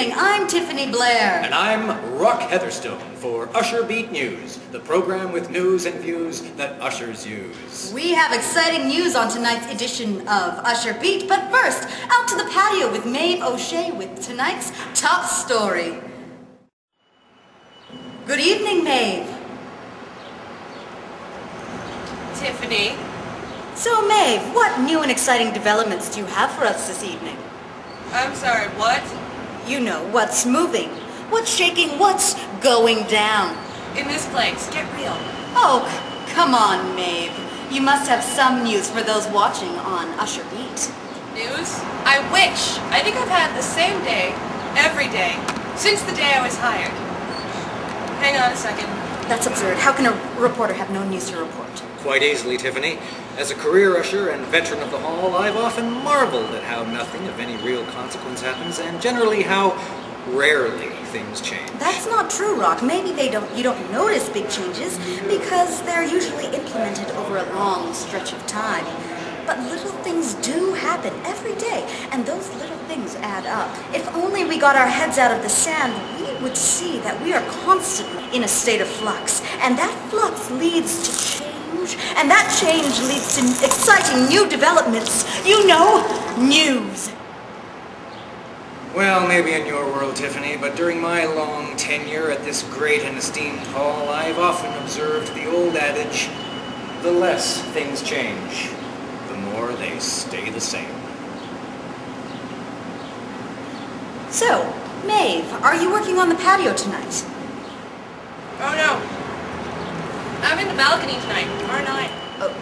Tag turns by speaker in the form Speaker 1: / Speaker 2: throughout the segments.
Speaker 1: evening, I'm Tiffany Blair.
Speaker 2: And I'm Rock Heatherstone for Usher Beat News, the program with news and views that ushers use.
Speaker 1: We have exciting news on tonight's edition of Usher Beat, but first, out to the patio with Maeve O'Shea with tonight's top story. Good evening, Maeve.
Speaker 3: Tiffany.
Speaker 1: So, Maeve, what new and exciting developments do you have for us this evening?
Speaker 3: I'm sorry, what?
Speaker 1: You know, what's moving, what's shaking, what's going down.
Speaker 3: In this place, get real.
Speaker 1: Oh, come on, Maeve. You must have some news for those watching on Usher Beat.
Speaker 3: News? I wish. I think I've had the same day, every day, since the day I was hired. Hang on a second.
Speaker 1: That's absurd. How can a reporter have no news to report?
Speaker 2: Quite easily, Tiffany. As a career usher and veteran of the hall, I've often marveled at how nothing of any real consequence happens, and generally how rarely things change.
Speaker 1: That's not true, Rock. Maybe you don't notice big changes because they're usually implemented over a long stretch of time. But little things do happen every day, and those little things add up. If only we got our heads out of the sand, we would see that we are constantly in a state of flux, and that flux leads to change. And that change leads to exciting new developments. You know, news.
Speaker 2: Well, maybe in your world, Tiffany, but during my long tenure at this great and esteemed hall, I've often observed the old adage, the less things change, the more they stay the same.
Speaker 1: So, Maeve, are you working on the patio tonight?
Speaker 3: Oh no. I'm in the balcony tonight, aren't I?
Speaker 1: Oh,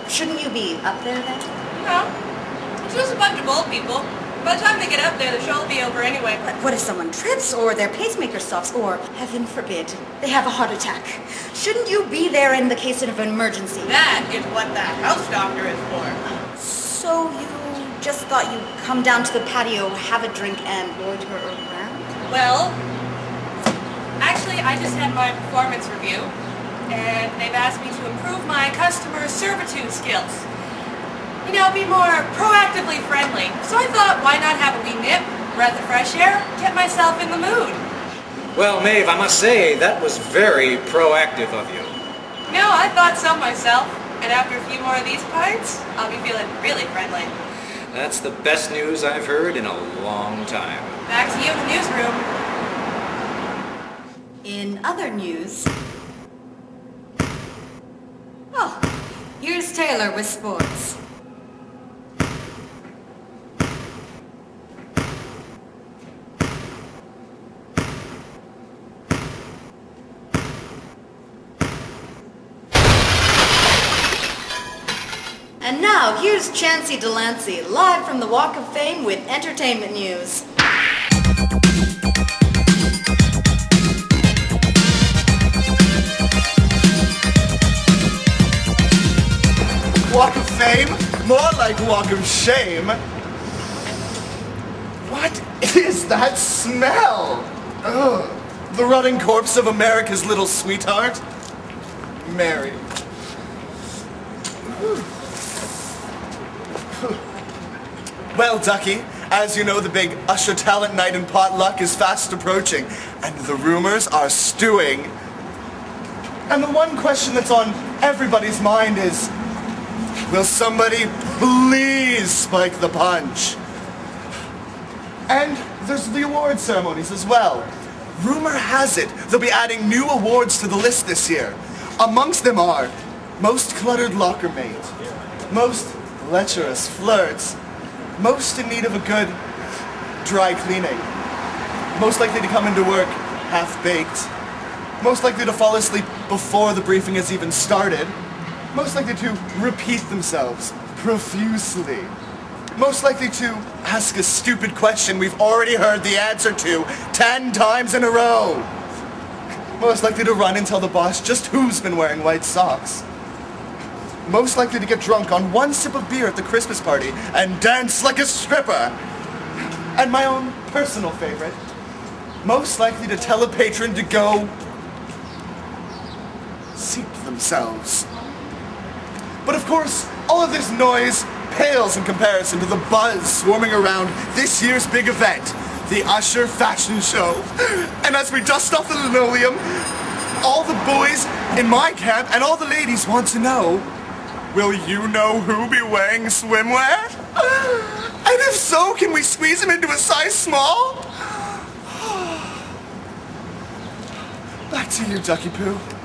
Speaker 1: shouldn't you be up there then?
Speaker 3: No. It's just a bunch of old people. By the time they get up there, the show will be over anyway.
Speaker 1: But what if someone trips, or their pacemaker stops, or, heaven forbid, they have a heart attack? Shouldn't you be there in the case of an emergency?
Speaker 3: That is what the house doctor is for.
Speaker 1: So you just thought you'd come down to the patio, have a drink, and loiter around?
Speaker 3: Well, actually, I just had my performance review, and they've asked me to improve my customer servitude skills. You know, be more proactively friendly. So I thought, why not have a wee nip, breath of fresh air, get myself in the mood?
Speaker 2: Well, Maeve, I must say, that was very proactive of you.
Speaker 3: No, I thought so myself. And after a few more of these pints, I'll be feeling really friendly.
Speaker 2: That's the best news I've heard in a long time.
Speaker 3: Back to you in the newsroom.
Speaker 1: In other news... Oh, here's Taylor with sports. And now, here's Chancey Delancey, live from the Walk of Fame with entertainment news.
Speaker 4: Walk of Fame? More like Walk of Shame. What is that smell? Ugh. The rotting corpse of America's little sweetheart? Mary. Well, Ducky, as you know, the big Usher Talent Night and Potluck is fast approaching, and the rumors are stewing. And the one question that's on everybody's mind is, will somebody please spike the punch? And there's the award ceremonies as well. Rumor has it they'll be adding new awards to the list this year. Amongst them are Most Cluttered Locker Mate, Most Lecherous Flirts, Most in Need of a Good Dry Cleaning, Most Likely to Come into Work Half-Baked, Most Likely to Fall Asleep before the briefing has even started, Most likely to repeat themselves profusely. Most likely to ask a stupid question we've already heard the answer to 10 times in a row. Most likely to run and tell the boss just who's been wearing white socks. Most likely to get drunk on one sip of beer at the Christmas party and dance like a stripper. And my own personal favorite, most likely to tell a patron to go seat themselves. But of course, all of this noise pales in comparison to the buzz swarming around this year's big event, the Usher fashion show. And as we dust off the linoleum, all the boys in my camp and all the ladies want to know, will you know who'll be wearing swimwear? And if so, can we squeeze him into a size small? Back to you, Ducky Poo.